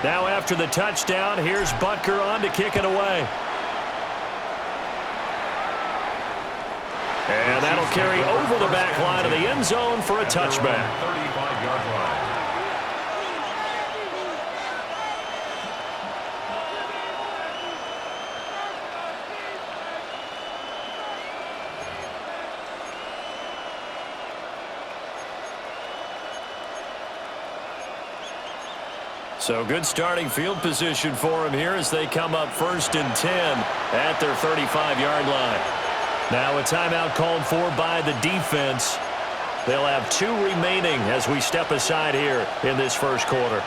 Now after the touchdown, here's Butker on to kick it away. And that'll carry over the back line of the end zone for a touchback. 35-yard line. So good starting field position for him here as they come up 1st and 10 at their 35-yard line. Now a timeout called for by the defense. They'll have 2 remaining as we step aside here in this first quarter.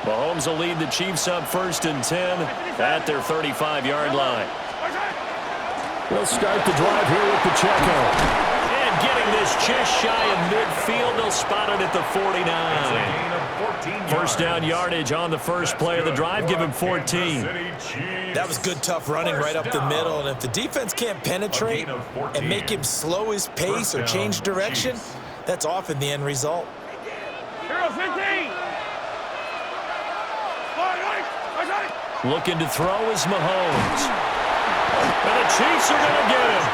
Mahomes will lead the Chiefs up 1st and 10 at their 35-yard line. They'll start the drive here with Pacheco. And getting this just shy of midfield, they'll spot it at the 49. First down yardage on the first play of the drive, give him 14. That was good, tough running right up the middle. And if the defense can't penetrate and make him slow his pace or change direction, that's often the end result. Hero 15. Looking to throw is Mahomes. And the Chiefs are going to get him.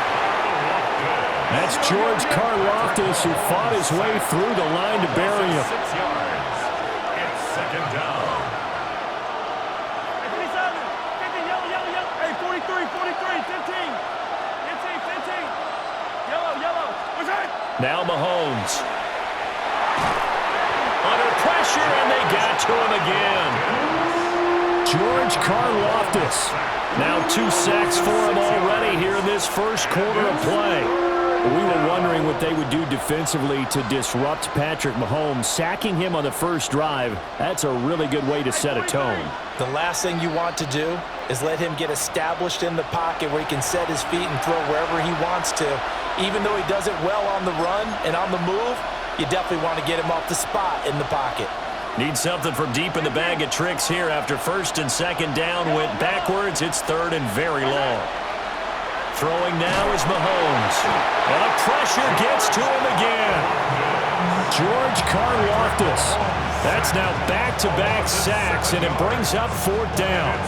That's George Karlaftis, who fought his way through the line to bury him. 6 yards. It's 2nd down. Hey, 57, 50, yellow. Hey, 43, 15. 15. Yellow. What's that? Now Mahomes. Under pressure, and they got to him again. George Karlaftis. Now 2 sacks for him already here in this first quarter of play. We were wondering what they would do defensively to disrupt Patrick Mahomes. Sacking him on the first drive, that's a really good way to set a tone. The last thing you want to do is let him get established in the pocket where he can set his feet and throw wherever he wants to. Even though he does it well on the run and on the move, you definitely want to get him off the spot in the pocket. Need something from deep in the bag of tricks here after 1st and 2nd down. Went backwards. It's 3rd and very long. Throwing now is Mahomes. And the pressure gets to him again. George Karlaftis. That's now back-to-back sacks, and it brings up 4th down.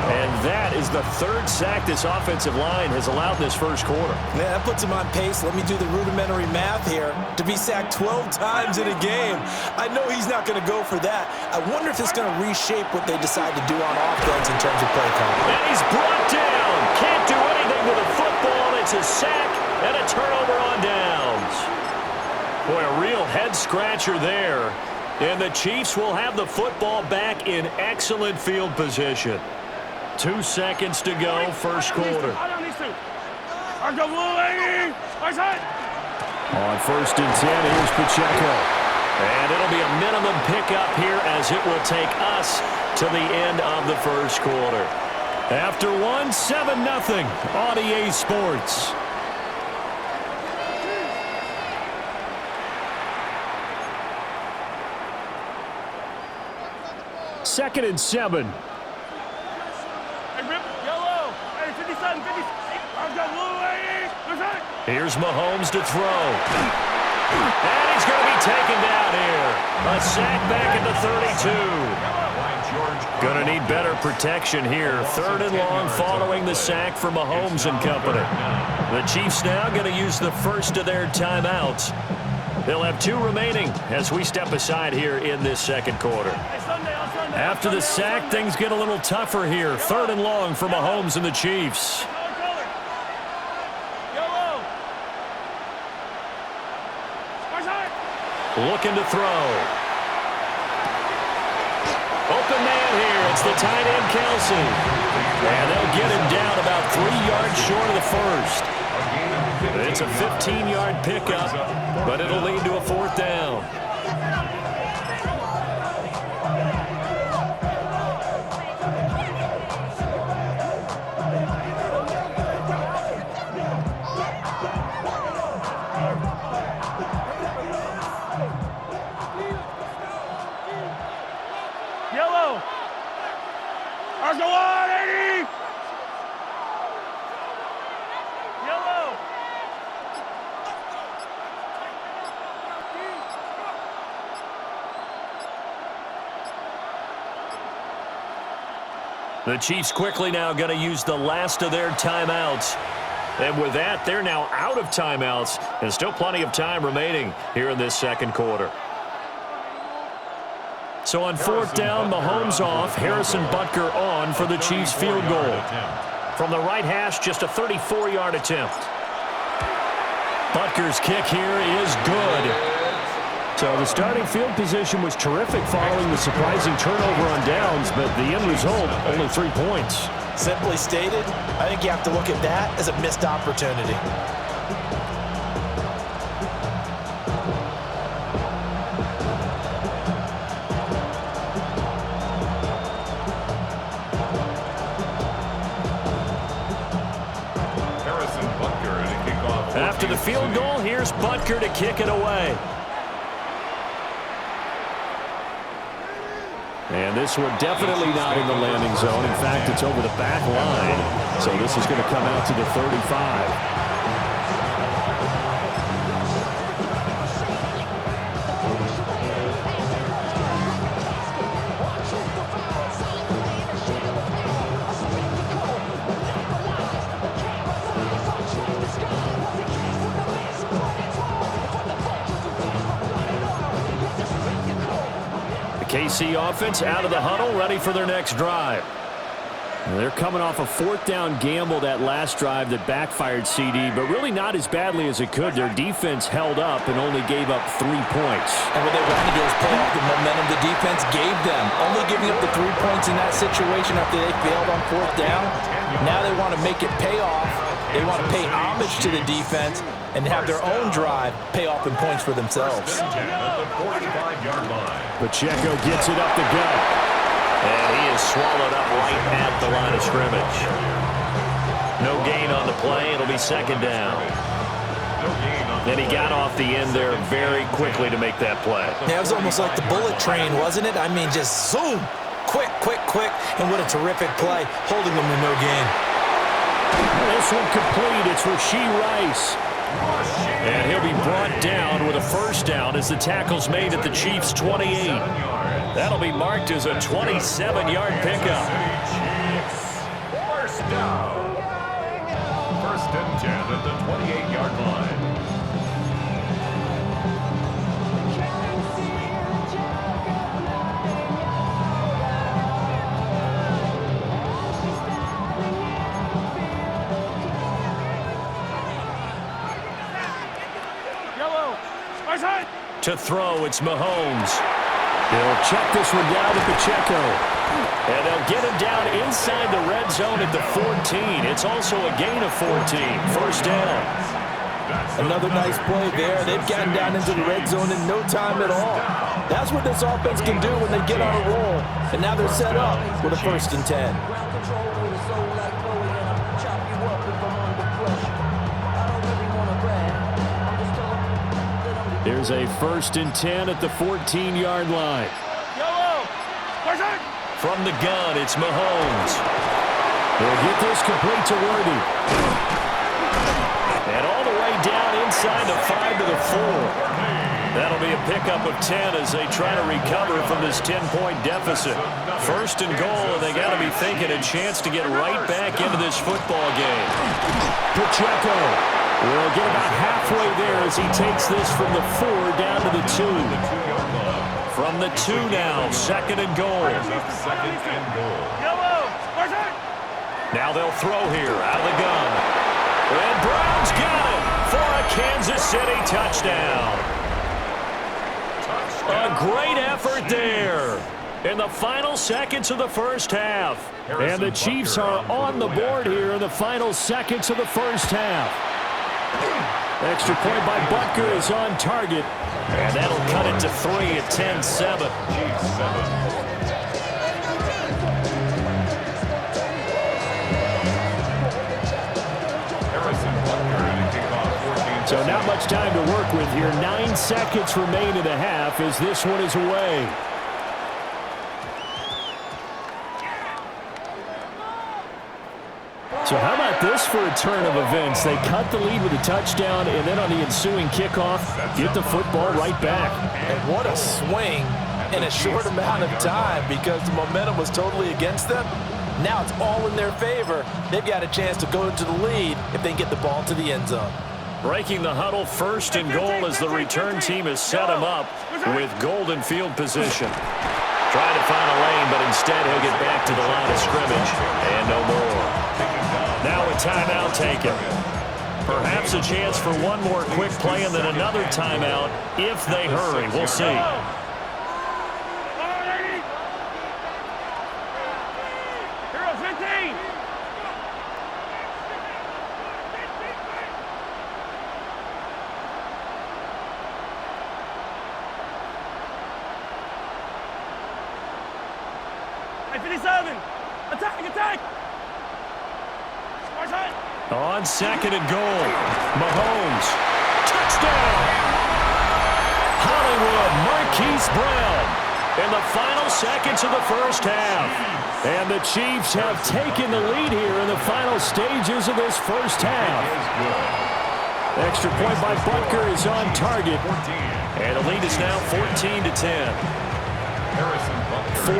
And that is the 3rd sack this offensive line has allowed this first quarter. Man, that puts him on pace. Let me do the rudimentary math here. To be sacked 12 times in a game, I know he's not going to go for that. I wonder if it's going to reshape what they decide to do on offense in terms of play calling. And he's brought down. Can't do anything with a football. It's a sack and a turnover on downs. Boy, a real head-scratcher there. And the Chiefs will have the football back in excellent field position. 2 seconds to go, first quarter. On 1st and 10, here's Pacheco. And it'll be a minimum pickup here as it will take us to the end of the first quarter. After 1, 7-0 on EA Sports. Second and 7. Hey, Rip, yellow. Hey, 57, 50. I've got blue, hey. What's that? Here's Mahomes to throw. And he's going to be taken down here. A sack back at the 32. Going to need better protection here. 3rd and long following the sack for Mahomes and company. The Chiefs now going to use the first of their timeouts. They'll have 2 remaining as we step aside here in this second quarter. After the sack, things get a little tougher here. 3rd and long for Mahomes and the Chiefs. Looking to throw. Open man here. It's the tight end, Kelsey. And they'll get him down about 3 yards short of the first. It's a 15-yard pickup, but it'll lead to a 4th down. Let's go on, 80! Yellow! The Chiefs quickly now going to use the last of their timeouts. And with that, they're now out of timeouts, and still plenty of time remaining here in this second quarter. So on fourth down, Mahomes off, Harrison Butker on for the Chiefs field goal. From the right hash, just a 34-yard attempt. Butker's kick here is good. So the starting field position was terrific following the surprising turnover on downs, but the end result, only 3 points. Simply stated, I think you have to look at that as a missed opportunity. Harrison Butker to kick off. After the field goal, here's Butker to kick it away. And this one definitely not in the landing zone. In fact, it's over the back line. So this is going to come out to the 35. KC offense out of the huddle, ready for their next drive. And they're coming off a fourth down gamble that last drive that backfired CD, but really not as badly as it could. Their defense held up and only gave up 3 points. And what they wanted to do is play off the momentum the defense gave them. Only giving up the 3 points in that situation after they failed on fourth down. Now they want to make it pay off. They want to pay homage to the defense and have their own drive pay off in points for themselves. Pacheco gets it up the gut. And he is swallowed up right at the line of scrimmage. No gain on the play. It'll be second down. And he got off the end there very quickly to make that play. Yeah, it was almost like the bullet train, wasn't it? I mean, just zoom. Quick, quick, quick. And what a terrific play, holding them to no gain. This one complete. It's Rashee Rice. And he'll be brought down with a first down as the tackle's made at the Chiefs' 28. That'll be marked as a 27-yard pickup. First down. First and 10 at the 28-yard line. To throw, it's Mahomes. He'll check this one down to Pacheco. And they'll get him down inside the red zone at the 14. It's also a gain of 14. First down. Another nice play there. They've gotten down into the red zone in no time at all. That's what this offense can do when they get on a roll. And now they're set up with a first and 10. There's a first and 10 at the 14-yard line. From the gun, it's Mahomes. They'll get this complete to Worthy. And all the way down inside the 5 to the 4. That'll be a pickup of 10 as they try to recover from this 10-point deficit. First and goal, and they got to be thinking a chance to get right back into this football game. Pacheco will get about halfway there as he takes this from the 4 down to the 2. From the 2 now, second and goal. Now they'll throw here out of the gun. And Brown's got it for a Kansas City touchdown. A great effort there in the final seconds of the first half. And the Chiefs are on the board here in the final seconds of the first half. Extra point by Butker is on target. And that'll cut it to 3 at 10-7. So not much time to work with here. 9 seconds remain in the half as this one is away. about this for a turn of events? They cut the lead with a touchdown, and then on the ensuing kickoff, get the football right back. And what a swing in a short amount of time, because the momentum was totally against them. Now it's all in their favor. They've got a chance to go into the lead if they can get the ball to the end zone. Breaking the huddle, 1st and goal as the return team has set him up with golden field position. Trying to find a lane, but instead he'll get back to the line of scrimmage and no more. Now a timeout taken. Perhaps a chance for one more quick play and then another timeout if they hurry. We'll see. On 2nd and goal, Mahomes, touchdown! Hollywood, Marquise Brown in the final seconds of the first half. And the Chiefs have taken the lead here in the final stages of this first half. Extra point by Butker is on target. And the lead is now 14-10.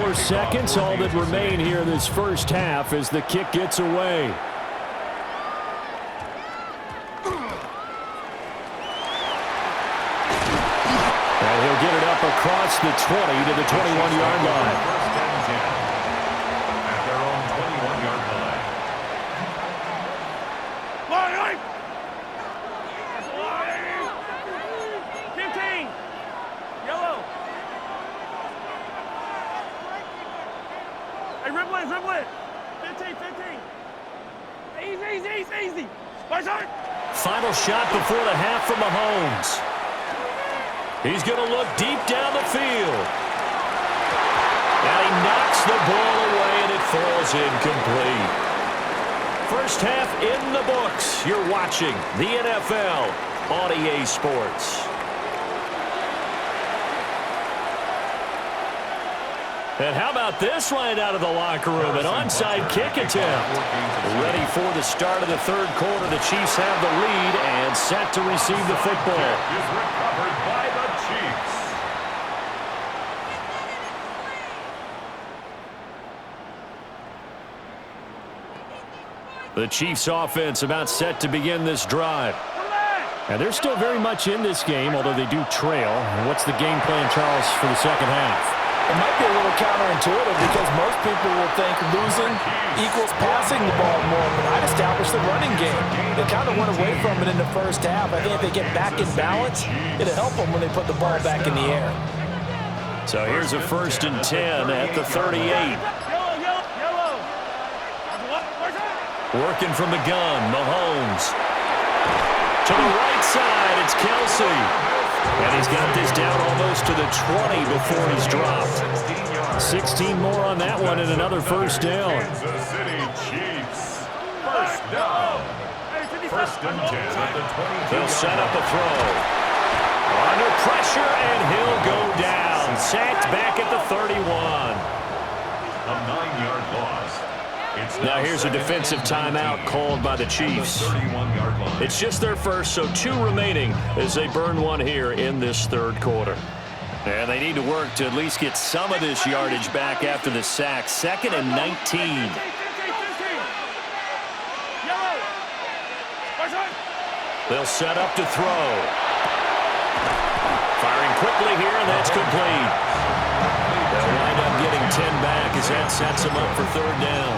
4 seconds, all that remain here in this first half as the kick gets away. And he'll get it up across the 20 to the 21-yard line. At their own 21-yard line. 15. Yellow. Hey, dribble it. 15. Easy. Final shot before the half from Mahomes. He's going to look deep down the field. And he knocks the ball away, and it falls incomplete. First half in the books. You're watching the NFL on EA Sports. And how about this right out of the locker room? An onside kick attempt. Ready for the start of the third quarter. The Chiefs have the lead and set to receive the football. Is recovered by the Chiefs. The Chiefs offense about set to begin this drive. And they're still very much in this game, although they do trail. And what's the game plan, Charles, for the second half? It might be a little counterintuitive because most people will think losing equals passing the ball more, but I'd establish the running game. They kind of went away from it in the first half. I think if they get back in balance, it'll help them when they put the ball back in the air. So here's a 1st and 10 at the 38. Yellow. Working from the gun, Mahomes. To the right side, it's Kelsey. And he's got this down almost to the 20 before he's dropped. 16 more on that one and another first down. Kansas City Chiefs. First down. 1st and 10 at the 20. They'll set up a throw. Under pressure, and he'll go down. Sacked back at the 31. A 9-yard loss. Now here's a defensive timeout called by the Chiefs. It's just their first, so 2 remaining as they burn one here in this third quarter. And they need to work to at least get some of this yardage back after the sack. 2nd and 19. They'll set up to throw. Firing quickly here, and that's complete. They'll wind up getting 10 back as that sets them up for 3rd down.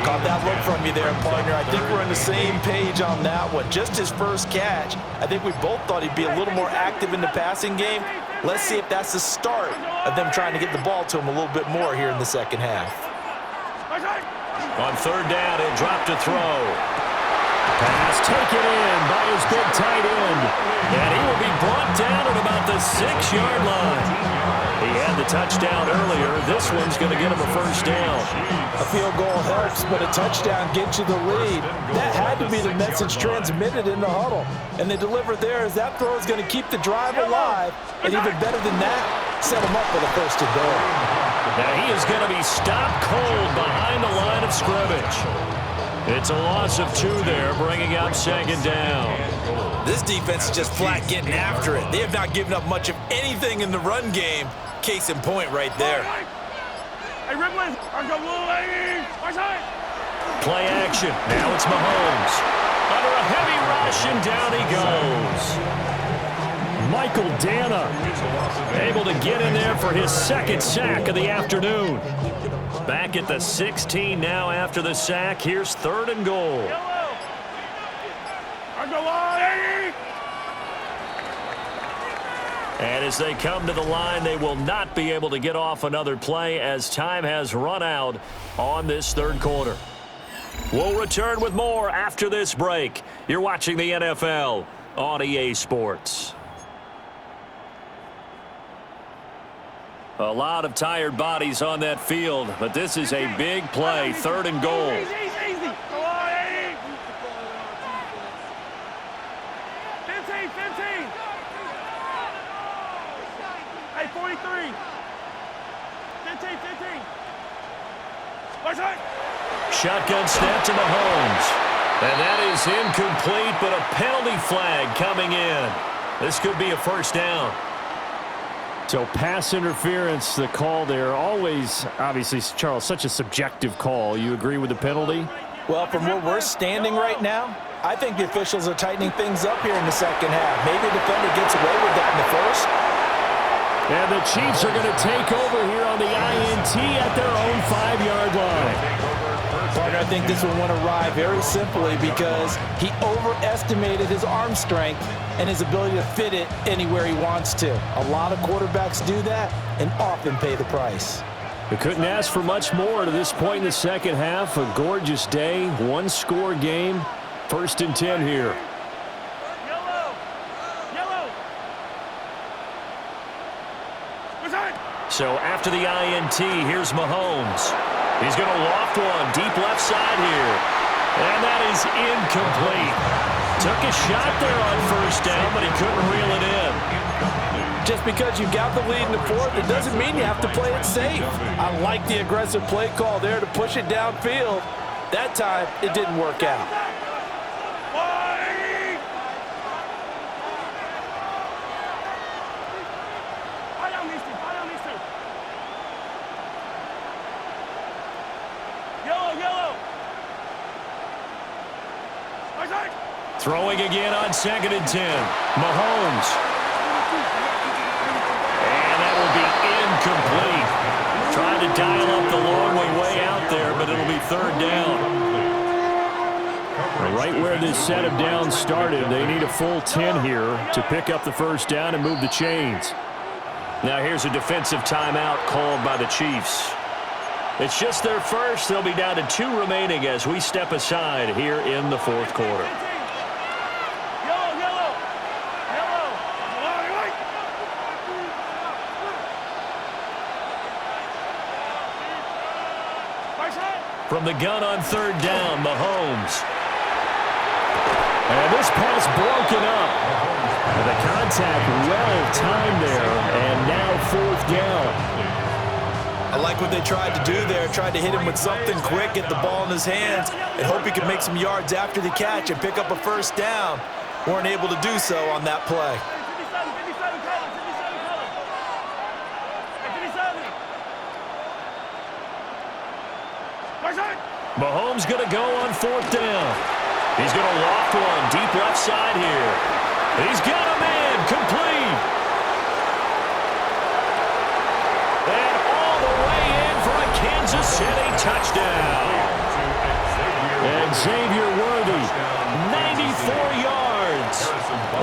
Caught that look from you there, partner. I think we're on the same page on that one. Just his first catch. I think we both thought he'd be a little more active in the passing game. Let's see if that's the start of them trying to get the ball to him a little bit more here in the second half. On 3rd down, he'll drop to throw. Pass taken in by his big tight end. And he will be brought down at about the 6-yard line. He had the touchdown earlier. This one's going to get him a first down. A field goal helps, but a touchdown gets you the lead. That had to be the message transmitted in the huddle. And they delivered there as that throw is going to keep the drive alive. And even better than that, set him up with a 1st and goal. Now he is going to be stopped cold behind the line of scrimmage. It's a loss of 2 there, bringing up second down. This defense is just flat getting after it. They have not given up much of anything in the run game. Case in point right there. Hey, Ripley, I'm going lane. Watch out. Play action. Now it's Mahomes. Under a heavy rush, and down he goes. Michael Dana able to get in there for his second sack of the afternoon. Back at the 16 now after the sack. Here's 3rd and goal. Yellow. I'm going lane. And as they come to the line, they will not be able to get off another play as time has run out on this 3rd quarter. We'll return with more after this break. You're watching the NFL on EA Sports. A lot of tired bodies on that field, but this is a big play, 3rd and goal. Easy. Go on, 80. 15. Hey, 43. 15. Watch out. Shotgun snap to Mahomes. And that is incomplete, but a penalty flag coming in. This could be a 1st down. So pass interference, the call there. Always, obviously, Charles, such a subjective call. You agree with the penalty? Well, from where we're standing right now, I think the officials are tightening things up here in the second half. Maybe the defender gets away with that in the first. And the Chiefs are going to take over here on the INT at their own 5-yard line. Partner, I think this will want to ride very simply because he overestimated his arm strength and his ability to fit it anywhere he wants to. A lot of quarterbacks do that and often pay the price. They couldn't ask for much more to this point in the second half. A gorgeous day, 1-score game. 1st and 10 here. Yellow. Watch out. So after the INT, here's Mahomes. He's going to loft one deep left side here. And that is incomplete. Took a shot there on 1st down, but he couldn't reel it in. Just because you got the lead in the 4th, it doesn't mean you have to play it safe. I like the aggressive play call there to push it downfield. That time, it didn't work out. Yellow. Throwing again on 2nd and 10. Mahomes. And that will be incomplete. Trying to dial up the long way out there, but it'll be 3rd down. Right where this set of downs started, they need a full 10 here to pick up the 1st down and move the chains. Now here's a defensive timeout called by the Chiefs. It's just their first. They'll be down to 2 remaining as we step aside here in the 4th quarter. Yellow. From the gun on 3rd down, Mahomes. And this pass broken up. And the contact well timed there, and now 4th down. I like what they tried to do there, tried to hit him with something quick, get the ball in his hands, and hope he could make some yards after the catch and pick up a 1st down. Weren't able to do so on that play. 57 color. Hey, 57. Watch out. Mahomes going to go on 4th down. He's going to loft one deep left side here. He's got a man complete. And all the way in for a Kansas City touchdown. And Xavier Worthy, 94 yards.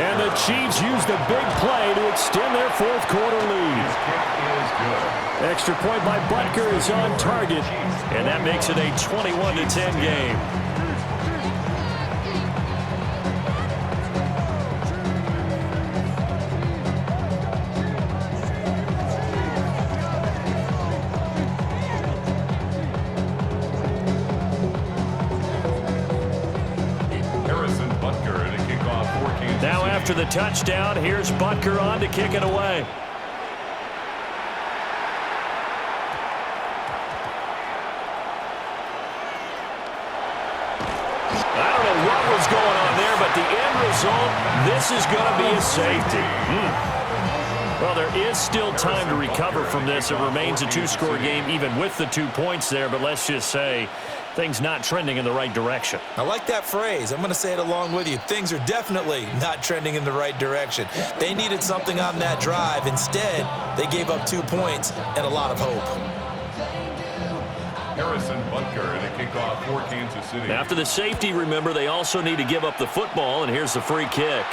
And the Chiefs use the big play to extend their 4th quarter lead. Extra point by Butker is on target. And that makes it a 21-10 game. Now after the touchdown, here's Butker on to kick it away. result, this is going to be a safety. Well, there is still time to recover from this. It remains a two-score game even with the 2 points there, but let's just say things not trending in the right direction. I like that phrase. I'm going to say it along with you. Things are definitely not trending in the right direction. They needed something on that drive. Instead, they gave up 2 points and a lot of hope. Harrison Butker in a kickoff for Kansas City. After the safety, remember, they also need to give up the football, and here's the free kick.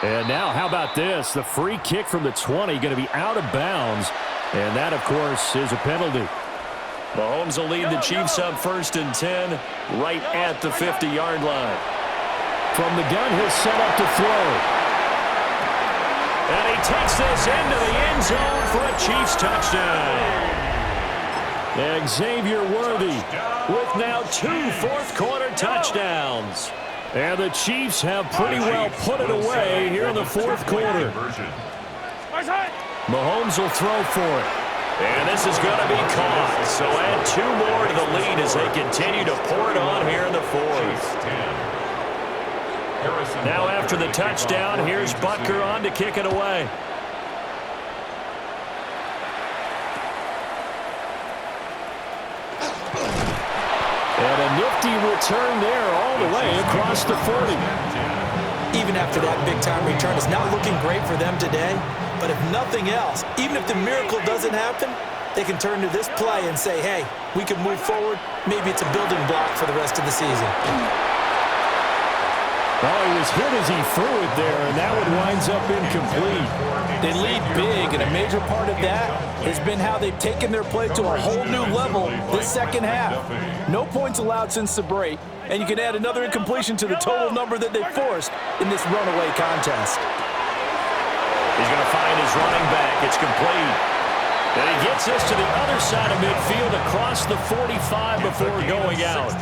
And now, how about this? The free kick from the 20 going to be out of bounds. And that, of course, is a penalty. Mahomes will lead the Chiefs up 1st and 10 right at the 50-yard line. From the gun, he'll set up to throw. And he takes this into the end zone for a Chiefs touchdown. Xavier Worthy with now 2 fourth-quarter touchdowns. And the Chiefs have pretty well put it away here in the fourth quarter. Mahomes will throw for it. And this is going to be caught. So add 2 more to the lead as they continue to pour it on here in the fourth. Now after the touchdown, here's Butker on to kick it away. And a nifty return there all the way across the 40. Even after that big-time return, it's not looking great for them today. But if nothing else, even if the miracle doesn't happen, they can turn to this play and say, hey, we can move forward. Maybe it's a building block for the rest of the season. Well, he was hit as he threw it there, and that one winds up incomplete. They lead big, and a major part of that has been how they've taken their play to a whole new level this second half. No points allowed since the break, and you can add another incompletion to the total number that they forced in this runaway contest. He's going to find his running back. It's complete. And he gets this to the other side of midfield across the 45 before going out.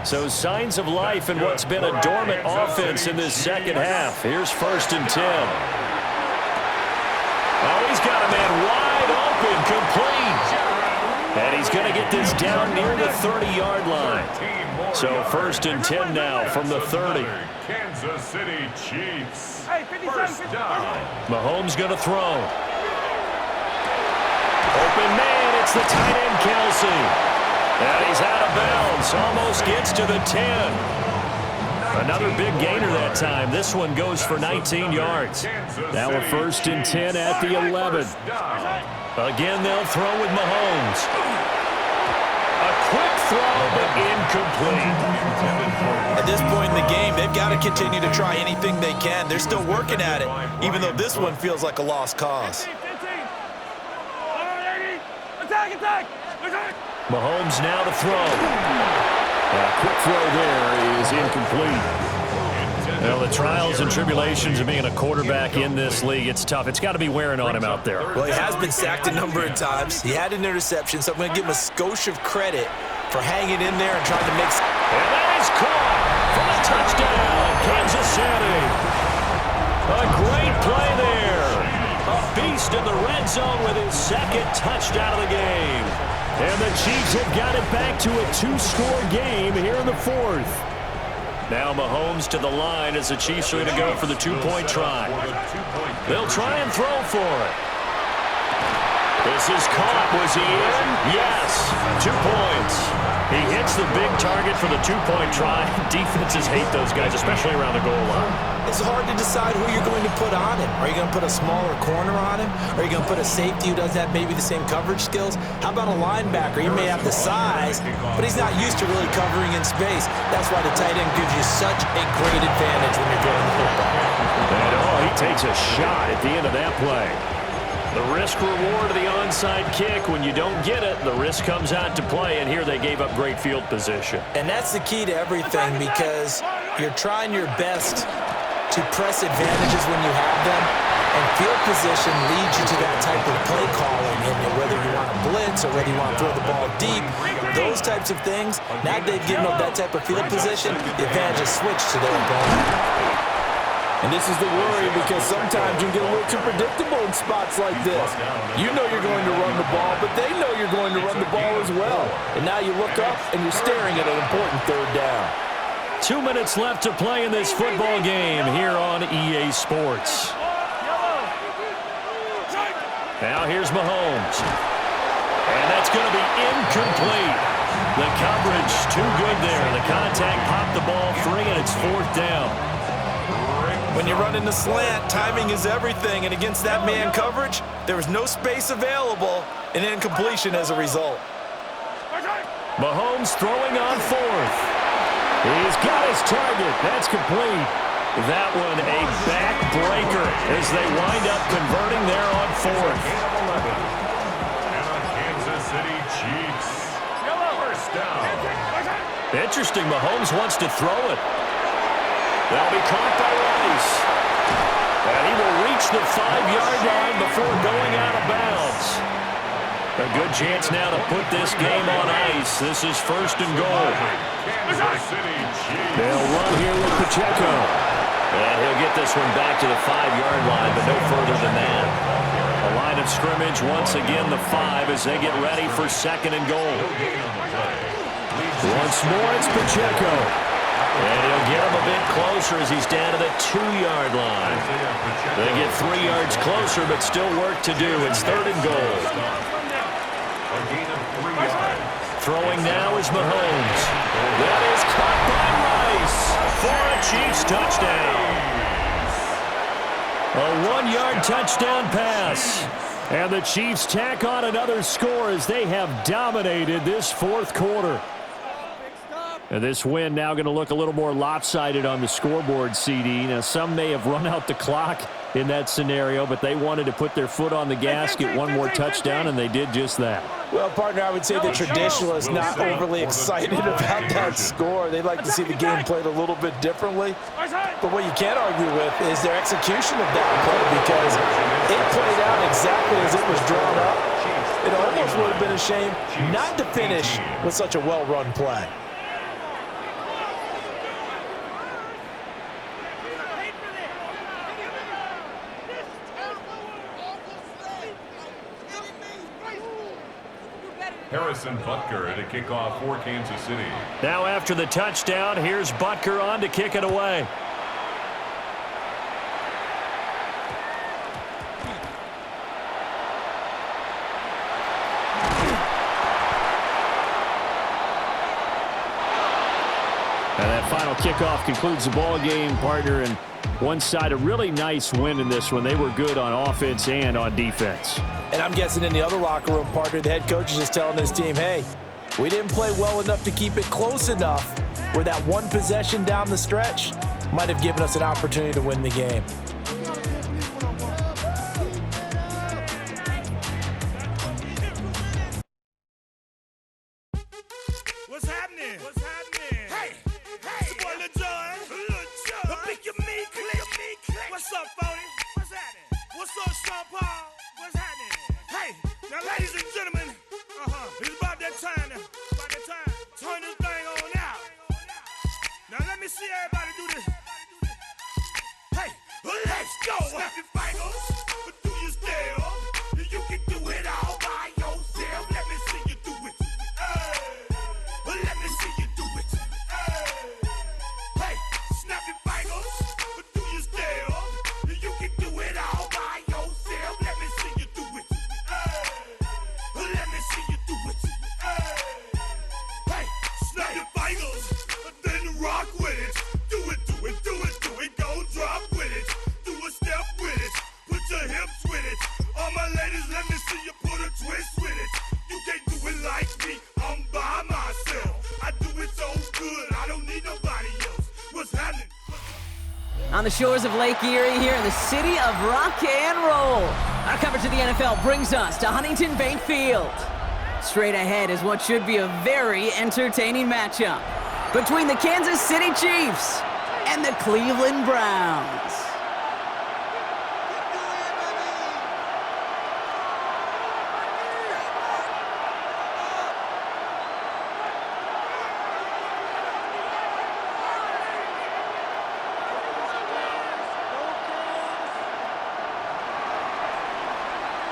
So signs of life in what's been a dormant offense in this second half. Here's 1st and 10. Oh, he's got a man wide open, complete. And he's going to get this down near the 30-yard line. So 1st and 10 now from the 30. Kansas City Chiefs. First down. Mahomes going to throw. Open man, it's the tight end, Kelsey. And he's out of bounds, almost gets to the 10. Another big gainer that time. This one goes for 19 yards. Now a 1st and 10 at the 11. Again, they'll throw with Mahomes. A quick throw, but incomplete. At this point in the game, they've got to continue to try anything they can. They're still working at it, even though this one feels like a lost cause. Attack! Mahomes now to throw. A quick throw there is incomplete. Well, the trials and tribulations of being a quarterback in this league, it's tough. It's got to be wearing on him out there. Well, he has been sacked a number of times. He had an interception, so I'm going to give him a skosh of credit for hanging in there and trying to make... And that is caught for the touchdown, Kansas City. A great play there. A beast in the red zone with his 2nd touchdown of the game. And the Chiefs have got it back to a 2-score game here in the 4th. Now Mahomes to the line as the Chiefs are going to go for the 2-point try. They'll try and throw for it. This is caught. Was he in? Yes. 2 points. He hits the big target for the 2-point try. Defenses hate those guys, especially around the goal line. It's hard to decide who you're going to put on him. Are you going to put a smaller corner on him? Are you going to put a safety who doesn't have maybe the same coverage skills? How about a linebacker? He may have the size, but he's not used to really covering in space. That's why the tight end gives you such a great advantage when you're throwing the football. And he takes a shot at the end of that play. The risk-reward of the onside kick. When you don't get it, the risk comes out to play, and here they gave up great field position. And that's the key to everything, because you're trying your best to press advantages when you have them, and field position leads you to that type of play calling, and whether you want to blitz or whether you want to throw the ball deep, those types of things. Now they've given up that type of field position, the advantage is switched to their opponent. And this is the worry, because sometimes you get a little too predictable in spots like this. You know you're going to run the ball, but they know you're going to run the ball as well. And now you look up and you're staring at an important 3rd down. 2 minutes left to play in this football game here on EA Sports. Now here's Mahomes. And that's going to be incomplete. The coverage too good there. The contact popped the ball free, and it's 4th down. When you run in the slant, timing is everything, and against that man coverage, there was no space available, and incompletion as a result. Mahomes throwing on 4th. He's got his target. That's complete. That one a backbreaker as they wind up converting there on 4th. And the Kansas City Chiefs. First down. Interesting. Mahomes wants to throw it. That'll be caught by Rice. And he will reach the 5-yard line before going out of bounds. A good chance now to put this game on ice. This is 1st and goal. Kansas City Chiefs. They'll run here with Pacheco. And he'll get this one back to the 5-yard line, but no further than that. A line of scrimmage, once again the 5 as they get ready for 2nd and goal. Once more, it's Pacheco. And he'll get him a bit closer as he's down to the 2-yard line. They get 3 yards closer, but still work to do. It's 3rd and goal. A gain of 3 yards. Throwing now is Mahomes. That is caught by Rice for a Chiefs touchdown. A 1-yard touchdown pass. And the Chiefs tack on another score as they have dominated this 4th quarter. And this win now going to look a little more lopsided on the scoreboard, CD. Now, some may have run out the clock in that scenario, but they wanted to put their foot on the gas, get one more touchdown, and they did just that. Well, partner, I would say the traditionalists not overly excited about that score. They'd like to see the game played a little bit differently. But what you can't argue with is their execution of that play, because it played out exactly as it was drawn up. It almost would have been a shame not to finish with such a well-run play. Harrison Butker to kick off for Kansas City. Now after the touchdown, here's Butker on to kick it away. And that final kickoff concludes the ball game, partner, and one side a really nice win in this one. They were good on offense and on defense. And I'm guessing in the other locker room, partner, the head coach is just telling his team, hey, we didn't play well enough to keep it close enough where that one possession down the stretch might have given us an opportunity to win the game. What's happening? What's happening? Hey, it's your boy Lil Jon. Pick your meat, click. What's up, 40? What's happening? What's up, Sean Paul? What's happening? Hey, now, ladies and gentlemen, it's about that time now. Turn this thing on out. Now, let me see everybody do this. Hey, let's go. Snap your fingers, do your step. You can do it all by yourself. Let me see you do it. Let me see you do it. Hey, snap your fingers, do your step. You can do it all by yourself. Let me see you do it. Let me see you do it. Hey, snap your fingers, then rock with it. Do it, do it, do it, do it. Go drop with it. Do a step with it. Put your hips with it. All my ladies, let me see you put a twist with it. You can't do it like me. I'm by myself. I do it so good. I don't need nobody else. What's happening? On the shores of Lake Erie here in the city of rock and roll. Our coverage of the NFL brings us to Huntington Bank Field. Straight ahead is what should be a very entertaining matchup between the Kansas City Chiefs and the Cleveland Browns.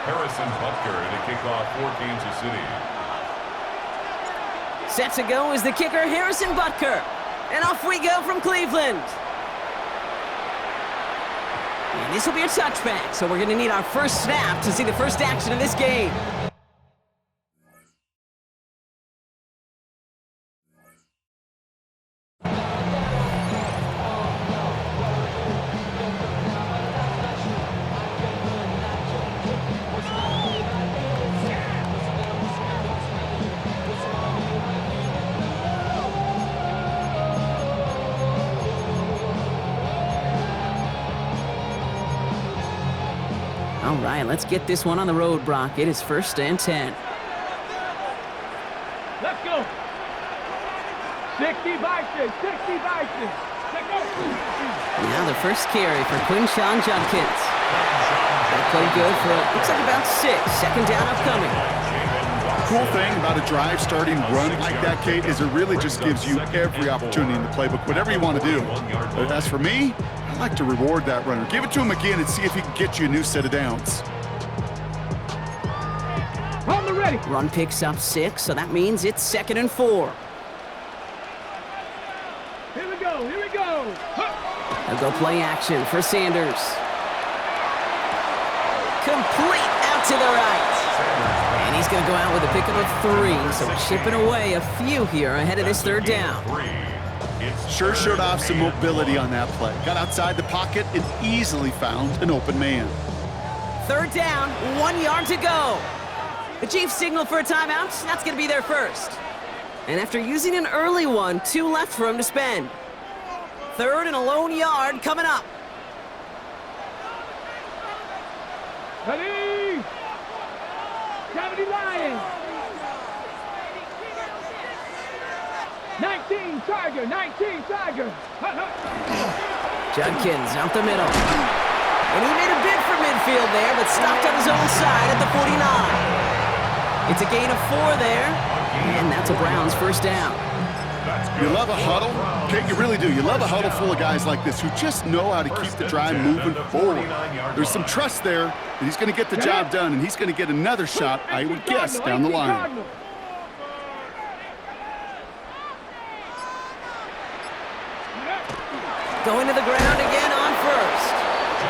Harrison Butker to kick off for Kansas City. Set to go is the kicker, Harrison Butker. And off we go from Cleveland. And this will be a touchback, so we're going to need our first snap to see the first action of this game. All right, let's get this one on the road, Brock. It is 1st and 10. Let's go. 60 Vikings, 60 Vikings. Let's go. Now the first carry for Quinshawn Judkins. That played good for, looks like about 6. 2nd down upcoming. Cool thing about a drive starting run like that, Kate, is it really just gives you every opportunity in the playbook, whatever you want to do. But as for me, I like to reward that runner. Give it to him again and see if he can get you a new set of downs. On the ready. Run picks up 6, so that means it's 2nd and 4. Here we go, here we go. They'll go play action for Sanders. Complete out to the right. And he's going to go out with a pickup of 3, so chipping away a few here ahead of this 3rd down. Sure showed off some mobility on that play. Got outside the pocket and easily found an open man. 3rd down, 1 yard to go. The Chiefs signal for a timeout. That's going to be their first. And after using an early one, 2 left for him to spend. 3rd and a lone yard coming up. Ready. 70 Lions. 19 Tiger, 19 Tiger. Judkins out the middle. And he made a bid for midfield there, but stopped on his own side at the 49. It's a gain of 4 there, and that's a Browns 1st down. You love a huddle? Kate, you really do. You love a huddle full of guys like this who just know how to keep the drive moving forward. There's some trust there that he's going to get the job done, and he's going to get another shot, I would guess, down the line. Going to the ground again on 1st.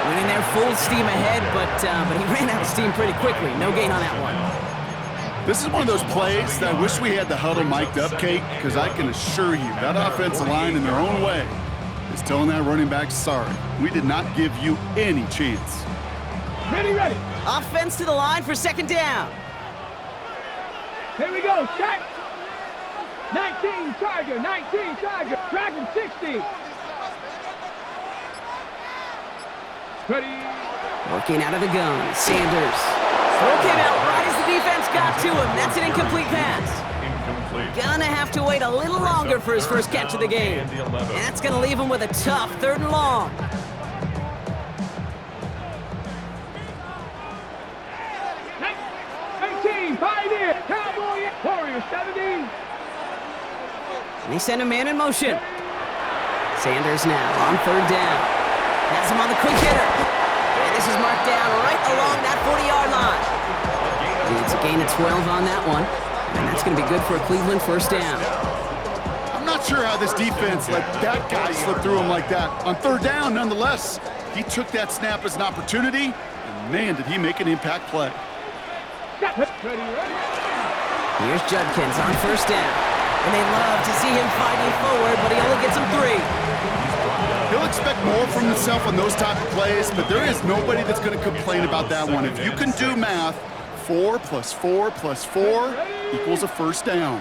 Went in there full steam ahead, but he ran out of steam pretty quickly. No gain on that one. This is one of those plays that I wish we had the huddle mic'd up, Kate, because I can assure you that offensive line in their own way is telling that running back, sorry, we did not give you any chance. Ready, ready. Offense to the line for 2nd down. Here we go, check. 19 Tiger, 19 Tiger. Dragon 60. Ready. Working out of the gun, Sanders. Throw came out right as the defense got to him. That's an incomplete pass. Gonna have to wait a little longer for his first catch of the game. And that's gonna leave him with a tough 3rd and long. Pioneer, Cowboy, Warrior 70. And they send a man in motion. Sanders now on 3rd down. Has him on the quick hitter. And this is marked down right along that 40-yard line. And it's a gain of 12 on that one. And that's going to be good for a Cleveland 1st down. I'm not sure how this defense let that guy slip through him like that. On 3rd down, nonetheless, he took that snap as an opportunity, and man, did he make an impact play. Here's Judkins on 1st down. And they love to see him fighting forward, but he only gets him 3. He'll expect more from himself on those type of plays, but there is nobody that's going to complain about that one. If you can do math, 4 + 4 + 4 equals a 1st down.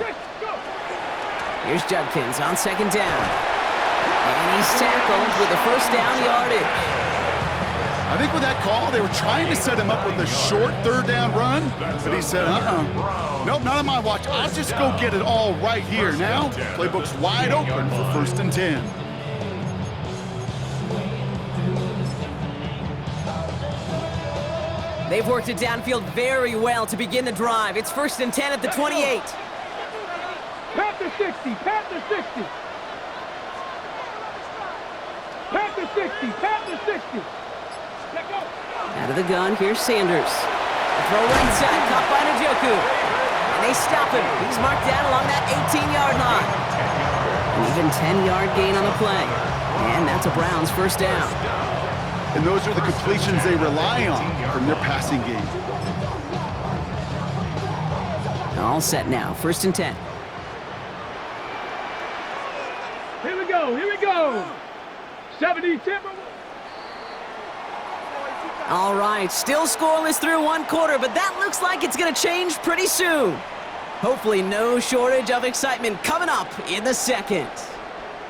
Here's Judkins on 2nd down. And he's tackled with a 1st down yardage. I think with that call, they were trying to set him up with a short 3rd down run, but he said, nope, not on my watch. I'll just go get it all right here. Now, playbook's wide open for 1st and 10. They've worked it downfield very well to begin the drive. It's 1st and 10 at the 28. Panther 60, Panther 60. Panther 60, Panther 60. Let go. Out of the gun, here's Sanders. A throw right side, caught by Njoku. And they stop him. He's marked down along that 18-yard line. An even 10-yard gain on the play. And that's a Browns first down. And those are the completions they rely on from their passing game. All set now, 1st and 10. Here we go, here we go. 70 Timberwolves. All right, still scoreless through 1 quarter, but that looks like it's going to change pretty soon. Hopefully no shortage of excitement coming up in the 2nd.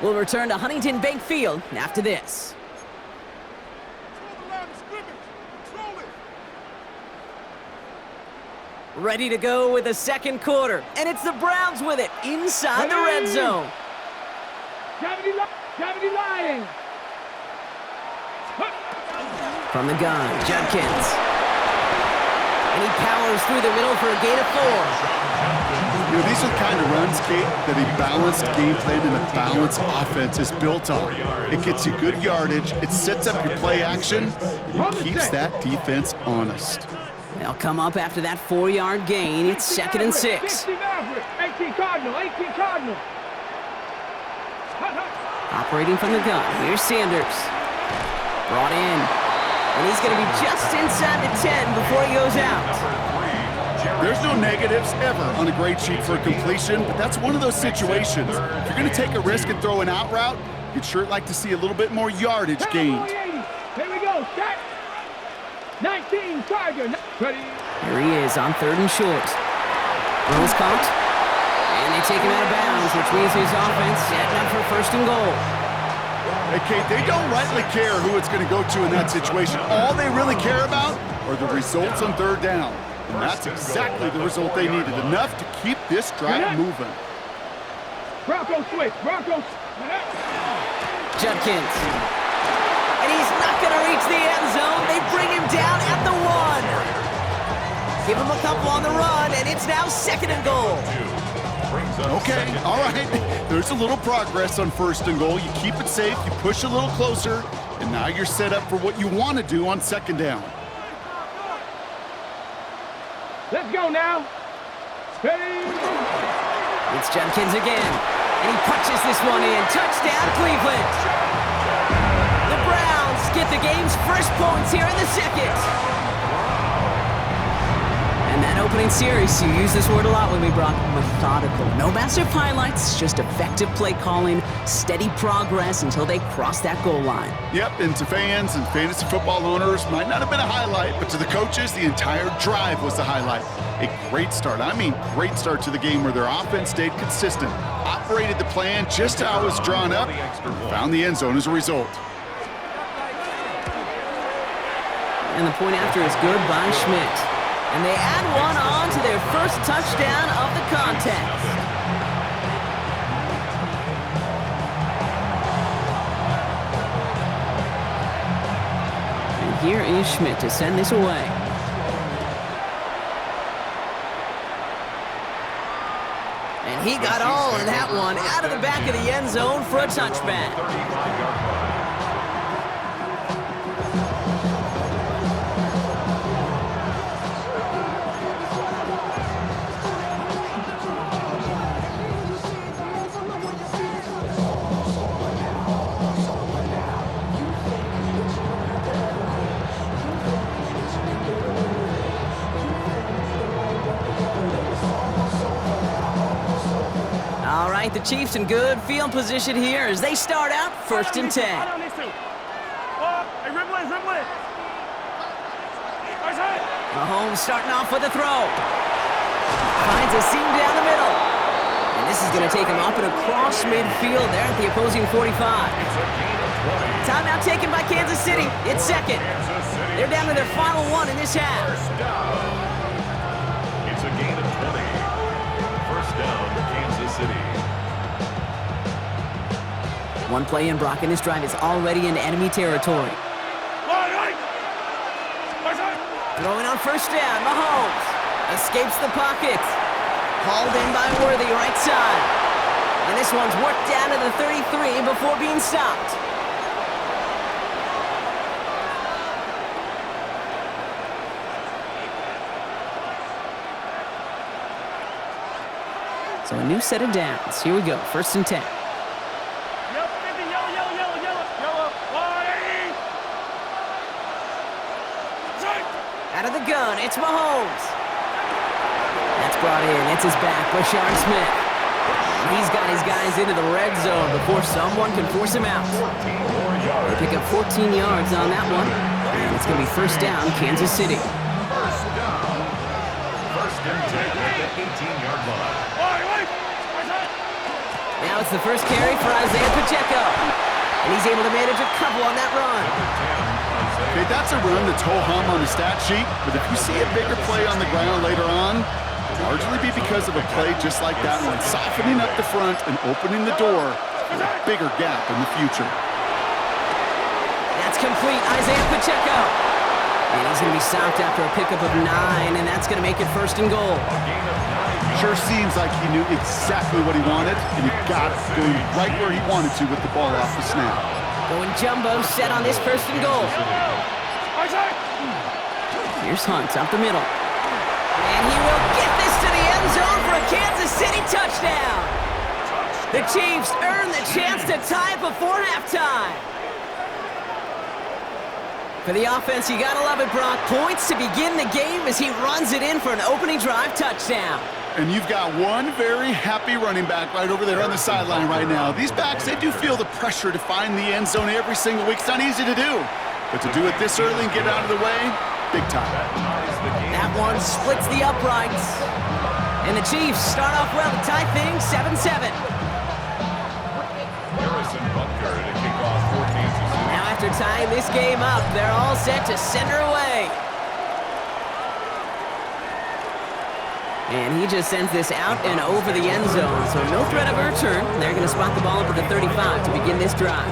We'll return to Huntington Bank Field after this. Ready to go with the 2nd quarter, and it's the Browns with it inside the red zone. Gravity lying. From the gun, Judkins. And he powers through the middle for a gain of 4. You know, these are the kind of runs, Kate, that a balanced game plan and a balanced offense is built on. It gets you good yardage, it sets up your play action, and keeps that defense honest. They'll come up after that 4-yard gain. It's 2nd and 6. 18 Cardinal, 18 Cardinal. Operating from the gun, here's Sanders. Brought in. And he's going to be just inside the 10 before he goes out. There's no negatives ever on a grade sheet for a completion, but that's one of those situations. If you're going to take a risk and throw an out route, you'd sure like to see a little bit more yardage gained. Here we go, set. 19 Tiger. Ready. Here he is on 3rd and short. Throws caught. And they take him out of bounds, which means his offense setting up for 1st and goal. Hey, Kate, they don't rightly care who it's going to go to in that situation. All they really care about are the results on 3rd down. And that's exactly the result they needed, enough to keep this drive moving. Bronco switch, Bronco. Judkins. And he's not going to reach the end zone. They bring him down at the 1. Give him a couple on the run, and it's now 2nd and goal. Okay, all right. There's a little progress on 1st and goal. You keep it safe, you push a little closer, and now you're set up for what you want to do on 2nd down. Let's go now. Ready. It's Judkins again, and he punches this one in. Touchdown, Cleveland. The Browns get the game's first points here in the 2nd. And that opening series, you use this word a lot with me, Brock, methodical. No massive highlights, just effective play calling, steady progress until they cross that goal line. Yep, and to fans and fantasy football owners, might not have been a highlight, but to the coaches, the entire drive was the highlight. A great start, I mean great start to the game where their offense stayed consistent, operated the plan just how it was drawn up, and found the end zone as a result. And the point after is good by Schmidt. And they add one on to their first touchdown of the contest. And here is Schmidt to send this away. And he got all of that one out of the back of the end zone for a touchback. All right, the Chiefs in good field position here as they start out 1st and 10. Mahomes starting off with a throw. Finds a seam down the middle. And this is going to take him up and across midfield there at the opposing 45. Timeout taken by Kansas City. It's 2nd. They're down to their final 1 in this half. It's a gain of 20. 1st down, Kansas City. One play in, Brock, and this drive is already in enemy territory. Throwing on 1st down, Mahomes escapes the pocket. Hauled in by Worthy, right side. And this one's worked down to the 33 before being stopped. So a new set of downs. Here we go, 1st and 10. Out of the gun, it's Mahomes. That's brought in. It's his back, Rashard Smith. He's got his guys into the red zone before someone can force him out. They pick up 14 yards on that one. And it's going to be first down, Kansas City. First down. First and 10 at the 18-yard line. Now it's the first carry for Isaiah Pacheco. And he's able to manage a couple on that run. Okay, that's a run that's ho-hum on the stat sheet, but if you see a bigger play on the ground later on, it'll largely be because of a play just like that one, softening up the front and opening the door for a bigger gap in the future. That's complete, Isaiah Pacheco. And he's going to be stopped after a pickup of 9, and that's going to make it first and goal. Sure seems like he knew exactly what he wanted, and he got it going right where he wanted to with the ball off the snap. Going jumbo set on this first and goal. Here's Hunt up the middle. And he will get this to the end zone for a Kansas City touchdown. The Chiefs earn the chance to tie it before halftime. For the offense, you gotta love it, Brock. Points to begin the game as he runs it in for an opening drive touchdown. And you've got one very happy running back right over there on the sideline right now. These backs, they do feel the pressure to find the end zone every single week. It's not easy to do. But to do it this early and get out of the way, big time. That one splits the uprights. And the Chiefs start off well to tie things 7-7. Now after tying this game up, they're all set to send her away. And he just sends this out and over the end zone, so no threat of a return. They're going to spot the ball up at the 35 to begin this drive.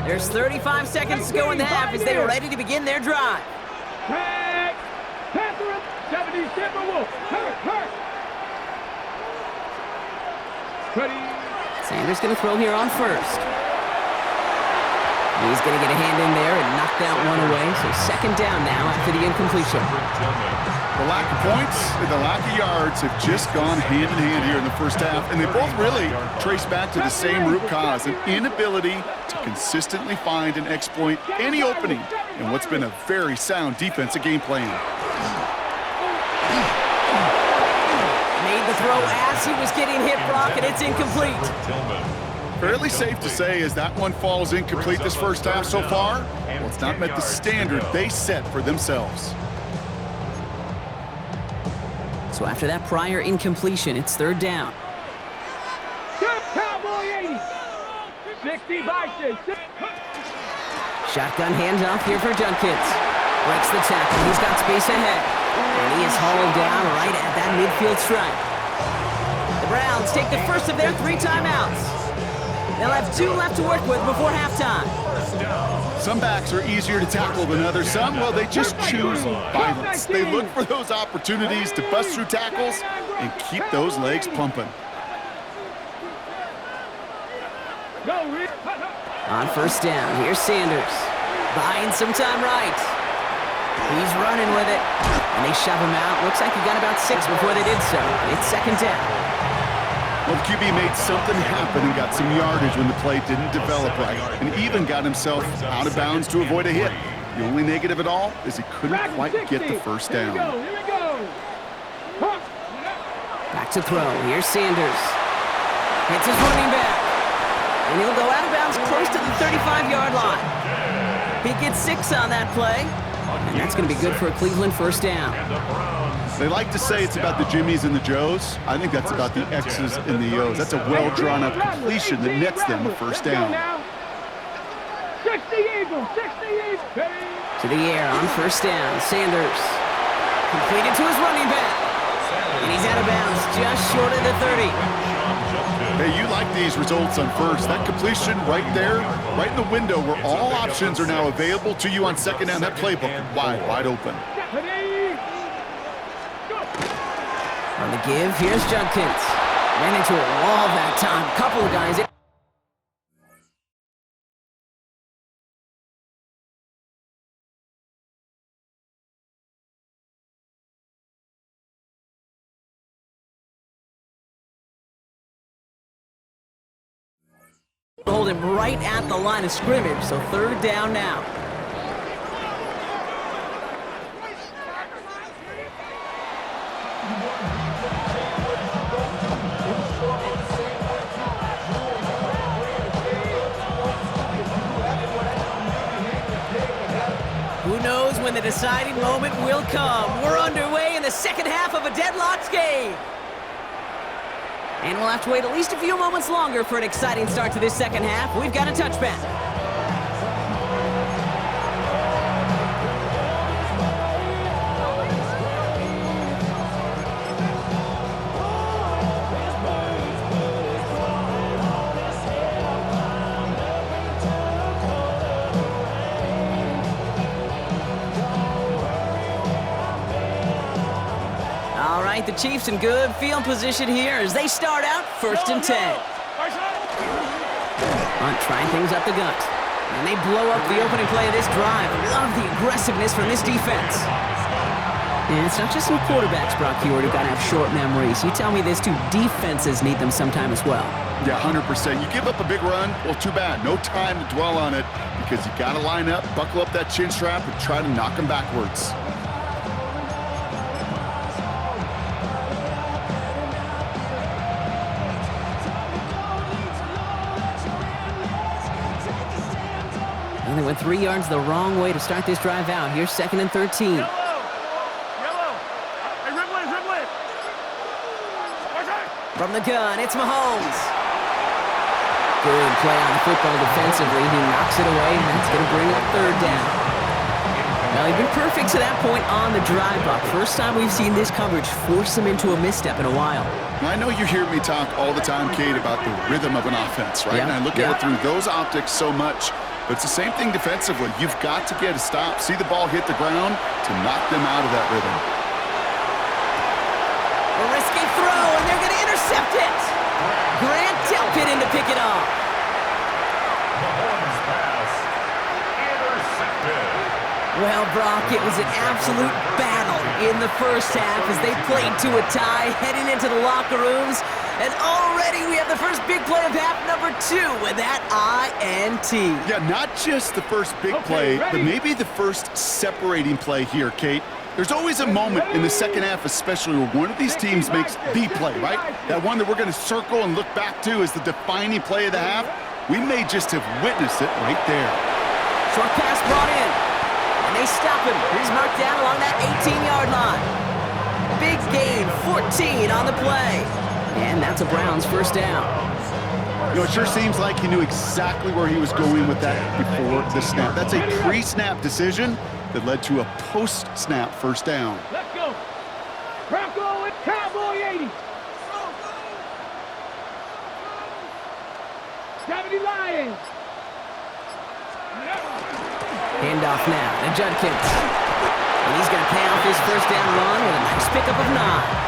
There's 35 seconds to go in the half as they are ready to begin their drive. Tag! Panther, 77 Wolf. Hurt. Ready. Sanders going to throw here on first. He's going to get a hand in there and knock that one away. So second down now after the incompletion. The lack of points and the lack of yards have just gone hand in hand here in the first half, and they both really trace back to the same root cause, an inability to consistently find and exploit any opening in what's been a very sound defensive game plan. Made the throw as he was getting hit, Brock, and it's incomplete. Fairly safe to say as that one falls incomplete this first half so far, well, it's not met the standard they set for themselves. So after that prior incompletion, it's third down. Cowboy 80. 60 Bison. Shotgun handoff here for Junkins. Breaks the tackle. He's got space ahead. And he is hauled down right at that midfield stripe. The Browns take the first of their 3 timeouts. They'll have 2 left to work with before halftime. Some backs are easier to tackle than others. Some, well, they just choose violence. They look for those opportunities to bust through tackles and keep those legs pumping. On first down, here's Sanders. Buying some time right. He's running with it. And they shove him out. Looks like he got about 6 before they did so. It's second down. Well, the QB made something happen and got some yardage when the play didn't develop right, and even got himself out of bounds to avoid a hit. The only negative at all is he couldn't quite get the first down. Here we go. Back to throw. Here's Sanders. Hits his running back. And he'll go out of bounds close to the 35-yard line. He gets 6 on that play. And that's going to be good for a Cleveland first down. They like to say it's about the Jimmies and the Joes. I think that's about the X's and the O's. That's a well-drawn-up completion that nets them a first down. 60 Eagles, 60 Eagles. To the air on first down. Sanders. Completed to his running back. And he's out of bounds just short of the 30. Hey, you like these results on first. That completion right there, right in the window where all options are now available to you on second down. That playbook wide open. On the give, here's Junkins. Ran into a wall that time. Couple of guys. Hold him right at the line of scrimmage, so third down now. Who knows when the deciding moment will come? We're underway in the second half of a deadlocked game. And we'll have to wait at least a few moments longer for an exciting start to this second half. We've got a touchback. The Chiefs in good field position here as they start out 1st and 10. Hunt trying things up the gut. And they blow up the opening play of this drive. Love the aggressiveness from this defense. And it's not just some quarterbacks, Brock Huard, who gotta have short memories. You tell me this too, defenses need them sometime as well. Yeah, 100%. You give up a big run, well, too bad. No time to dwell on it because you gotta line up, buckle up that chin strap, and try to knock them backwards. They went 3 yards the wrong way to start this drive out. Here's 2nd and 13. Yellow! Hey, Ripley! From the gun, it's Mahomes. Good play on the football defensively. He knocks it away, and that's going to bring up 3rd down. Well, he's been perfect to that point on the drive, Buck. First time we've seen this coverage force him into a misstep in a while. I know you hear me talk all the time, Kate, about the rhythm of an offense, right? Yep. And I look at it through those optics so much. But it's the same thing defensively. You've got to get a stop, see the ball hit the ground to knock them out of that rhythm. A risky throw, and they're going to intercept it. Grant Delpit in to pick it off. Mahomes pass. Intercepted. Well, Brock, it was an absolute battle in the first half as they played to a tie, heading into the locker rooms. And already we have the first big play of half number 2 with that INT. Yeah, not just the first big play, but maybe the first separating play here, Kate. There's always a moment in the second half, especially where one of these teams makes the play, right? That one that we're going to circle and look back to as the defining play of the half. We may just have witnessed it right there. Short pass brought in, and they stop him. He's marked down along that 18-yard line. Big gain, 14 on the play. And that's a Browns first down. You know, it sure seems like he knew exactly where he was going with that before the snap. That's a pre-snap decision that led to a post-snap first down. Let's go. Bronco and Cowboy 80. 70 Lions. Handoff now to Judkins. And he's going to pay off his first down run with a nice pickup of 9.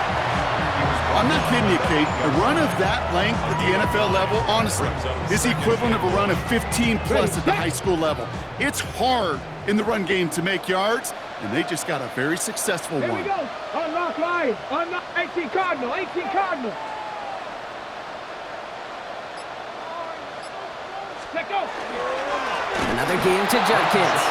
I'm not kidding you, Kate. A run of that length at the NFL level, honestly, is the equivalent of a run of 15-plus at the high school level. It's hard in the run game to make yards, and they just got a very successful Here one. we go. Unlock Lions. Unlock 18 Cardinal. 18 Cardinal. Let go. Another game to Judkins.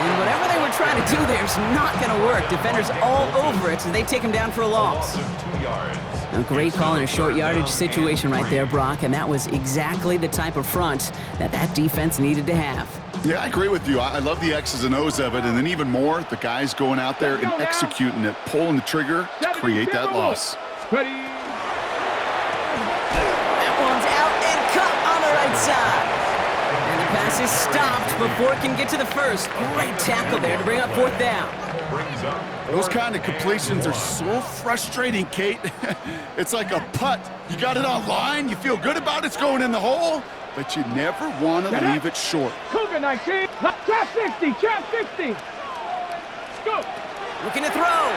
And whatever they were trying to do there is not going to work. Defenders all over it, so they take him down for a loss. 2 yards. A great call in a short yardage situation right there, Brock, and that was exactly the type of front that defense needed to have. Yeah, I agree with you. I love the X's and O's of it, and then even more, the guys going out there and executing it, pulling the trigger to create that loss. Ready. That one's out and cut on the right side. And the pass is stopped before it can get to the first. Great tackle there to bring up 4th down. Brings up Those kind of completions are so frustrating, Kate. It's like a putt. You got it on line, you feel good about it's going in the hole, but you never want to leave it short. Cougar 19. Trap 60. Trap 60. Go. Looking to throw.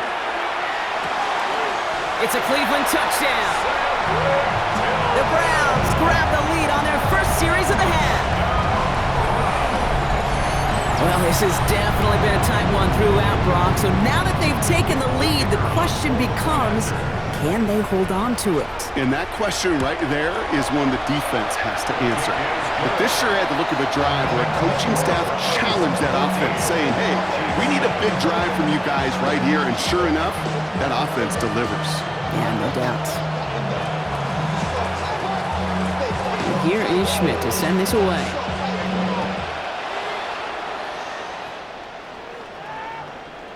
It's a Cleveland touchdown. The Browns grab the lead on their first series of the half. Well, this has definitely been a tight one throughout, Brock. So now that they've taken the lead, the question becomes, can they hold on to it? And that question right there is one the defense has to answer. But this sure had the look of a drive where a coaching staff challenged that offense, saying, hey, we need a big drive from you guys right here. And sure enough, that offense delivers. Yeah, no doubt. And here is Schmidt to send this away.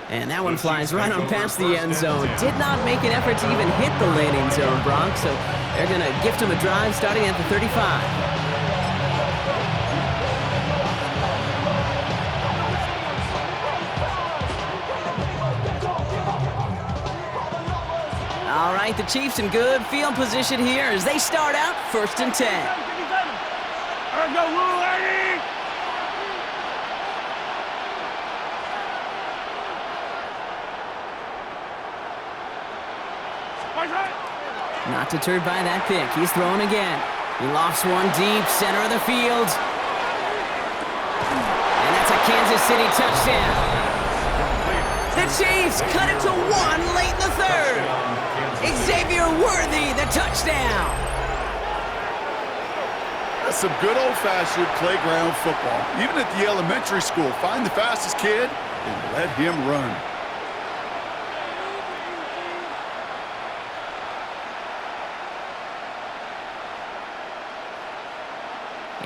And that one flies right on past the end zone. Did not make an effort to even hit the landing zone, Bronx. So they're going to gift him a drive starting at the 35. All right, the Chiefs in good field position here as they start out 1st and 10. Let's go, Lou, lady! Not deterred by that pick. He's throwing again. He lofts one deep, center of the field. And that's a Kansas City touchdown. The Chiefs cut it to 1 late in the 3rd. Xavier Worthy, the touchdown. That's some good old-fashioned playground football. Even at the elementary school, find the fastest kid and let him run.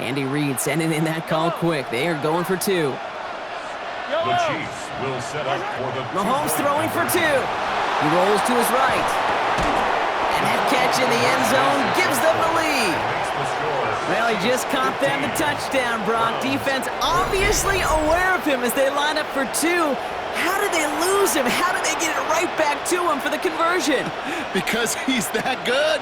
Andy Reid sending in that call quick. They are going for 2. The Chiefs will set up for the Mahomes throwing for 2. He rolls to his right. And that catch in the end zone gives them the lead. Well, he just caught them the touchdown, Brock. Defense obviously aware of him as they line up for 2. How did they lose him? How did they get it right back to him for the conversion? Because he's that good.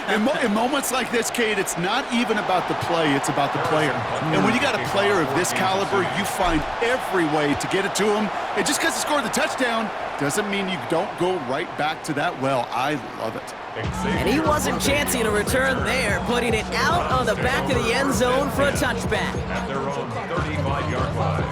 In moments like this, Kate, it's not even about the play, it's about the player. And when you got a player of this caliber, you find every way to get it to him. And just because he scored the touchdown doesn't mean you don't go right back to that well. I love it. And he wasn't chancing a return there, putting it out on the back of the end zone for a touchback. at their own 35-yard line.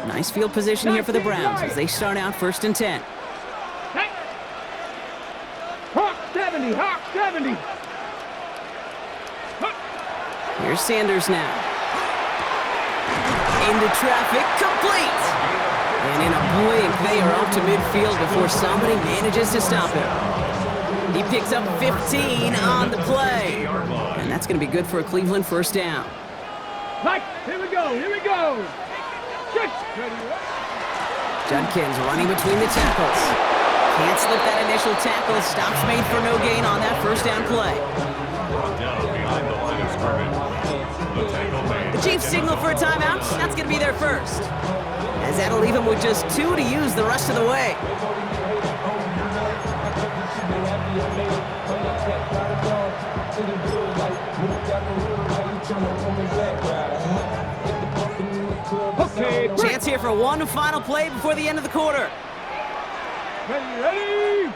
Nice field position here for the Browns as they start out 1st and 10. Hawk 70, Hawk 70. Here's Sanders now. Into traffic, complete. And in a blink, they are off to midfield before somebody manages to stop him. He picks up 15 on the play. And that's going to be good for a Cleveland 1st down. Mike, here we go, here we go. Judkins running between the tackles. Can't slip that initial tackle. Stops made for no gain on that 1st down play. Down behind the line of scrimmage. The tackle made. The Chiefs signal for a timeout. That's going to be their first. As that'll leave them with just 2 to use the rest of the way. Chance here for one final play before the end of the quarter. Ready?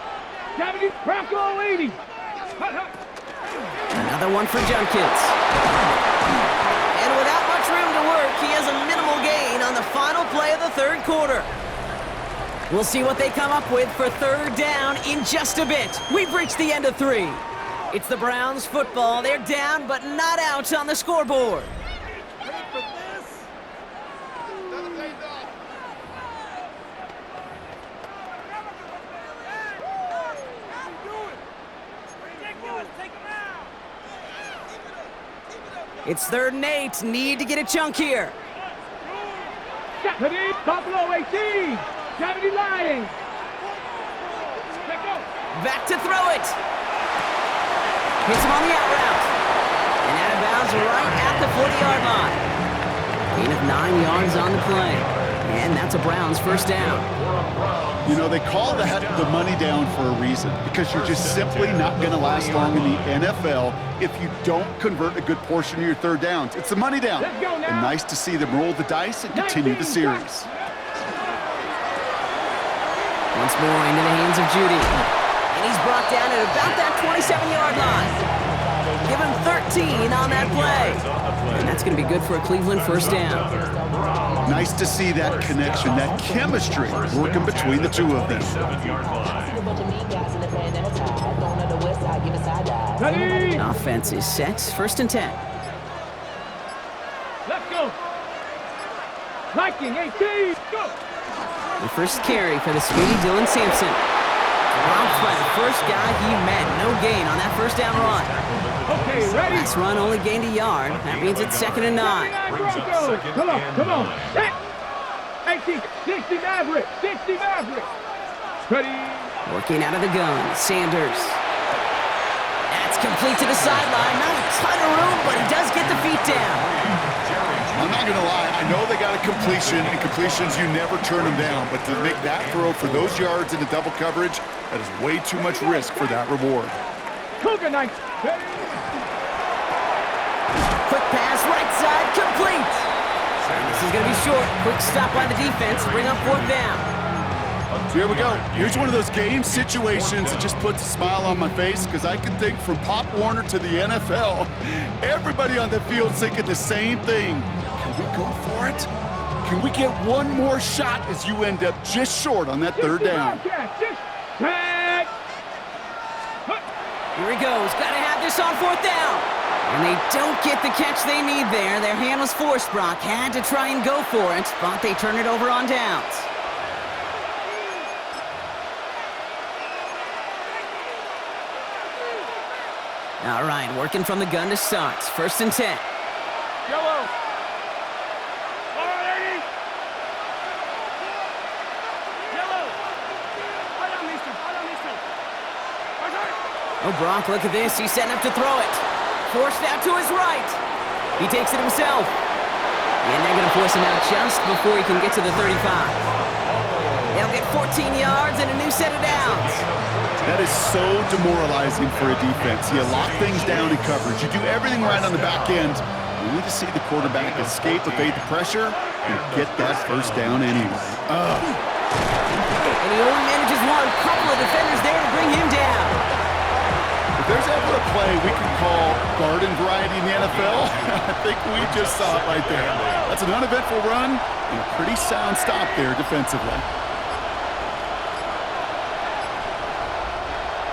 70, Bronco 80. Another one for Judkins. And without much room to work, he has a minimal gain on the final play of the 3rd quarter. We'll see what they come up with for 3rd down in just a bit. We've reached the end of 3. It's the Browns football. They're down, but not out on the scoreboard. It's 3rd and 8. Need to get a chunk here. 70, Buffalo 18. 70 Lions. Back to throw it. Hits him on the out route. And out of bounds right at the 40-yard line. Gain of 9 yards on the play. And that's a Browns 1st down. You know, they call the money down for a reason, because you're just simply not going to last long in the NFL if you don't convert a good portion of your 3rd downs. It's the money down. And nice to see them roll the dice and continue the series. Once more into the hands of Judy. And he's brought down at about that 27-yard line. Give him 13 on that play. And that's going to be good for a Cleveland first down. Nice to see that connection, that chemistry working between the two of them. Ready? Offense is set. First and 10. Let's go. Liking 18. Go. The first carry for the speedy Dylan Sampson. Dropped by the first guy he met. No gain on that first down run. Okay, ready? Last run only gained a yard. That means it's 2nd and 9. Broncos. Come on, come on. Set. 18, 60 Maverick, 60 Maverick. Ready? Working out of the gun, Sanders. That's complete to the sideline. Not a ton of room, but he does get the feet down. I'm not going to lie. I know they got a completion, and completions, you never turn them down. But to make that throw for those yards into double coverage, that is way too much risk for that reward. Cougar Knights. Ready? Quick pass, right side, complete. This is going to be short. Quick stop by the defense. Bring up 4th down. So here we go. Here's one of those game situations that just puts a smile on my face because I can think from Pop Warner to the NFL, everybody on the field's thinking the same thing. Can we go for it? Can we get one more shot as you end up just short on that 3rd down? Tag. Here he goes. Got to have this on 4th down. And they don't get the catch they need there. Their hand was forced, Brock. Had to try and go for it, but they turn it over on downs. All right, working from the gun to start. 1st and 10. Yellow. Oh, Brock, look at this. He's setting up to throw it. Forced out to his right. He takes it himself. And they're going to force him out just before he can get to the 35. They'll get 14 yards and a new set of downs. That is so demoralizing for a defense. You lock things down in coverage. You do everything right on the back end. You need to see the quarterback escape, evade the pressure, and get that first down anyway. And he only manages one. Couple of defenders there to bring him down. If there's ever a play we can call garden variety in the NFL, I think we just saw it right there. That's an uneventful run and a pretty sound stop there defensively.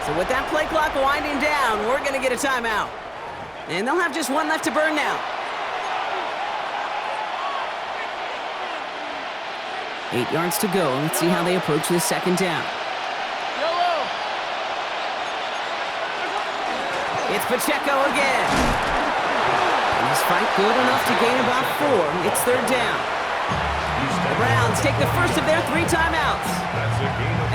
So with that play clock winding down, we're going to get a timeout. And they'll have just one left to burn now. 8 yards to go. Let's see how they approach this 2nd down. It's Pacheco again. And his fight good enough to gain about 4. It's 3rd down. The Browns take the first of their 3 timeouts.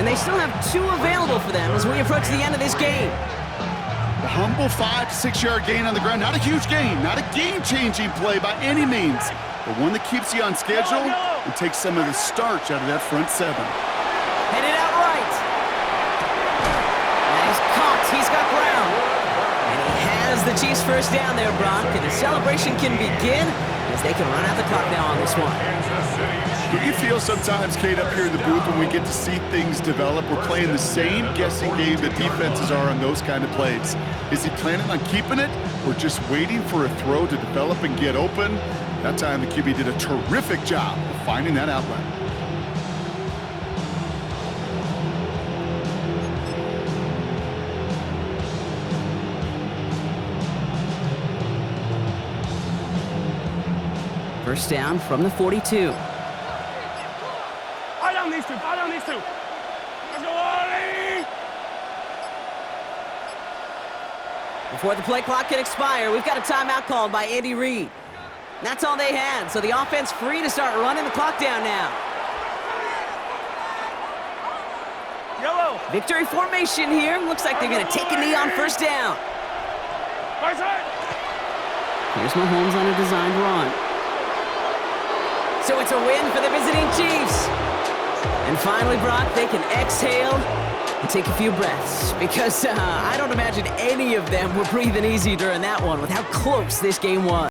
And they still have 2 available for them as we approach the end of this game. A humble 5 to 6 yard gain on the ground. Not a huge gain, not a game-changing play by any means, but one that keeps you on schedule and takes some of the starch out of that front 7. Headed out right. And he's caught. He's got ground. And he has the Chiefs first down there, Brock. And the celebration can begin as they can run out the clock now on this one. Do you feel sometimes, Kate, up here in the booth when we get to see things develop, we're playing the same guessing game that defenses are on those kind of plays? Is he planning on keeping it or just waiting for a throw to develop and get open? That time the QB did a terrific job of finding that outlet. First down from the 42. I down these 2. Let's go, Ollie. Before the play clock can expire, we've got a timeout called by Andy Reid. That's all they had, so the offense free to start running the clock down now. Yellow. Victory formation here. Looks like they're going to take a knee on first down. Right side. Here's Mahomes on a designed run. So it's a win for the visiting Chiefs. And finally, Brock, they can exhale and take a few breaths because I don't imagine any of them were breathing easy during that one with how close this game was.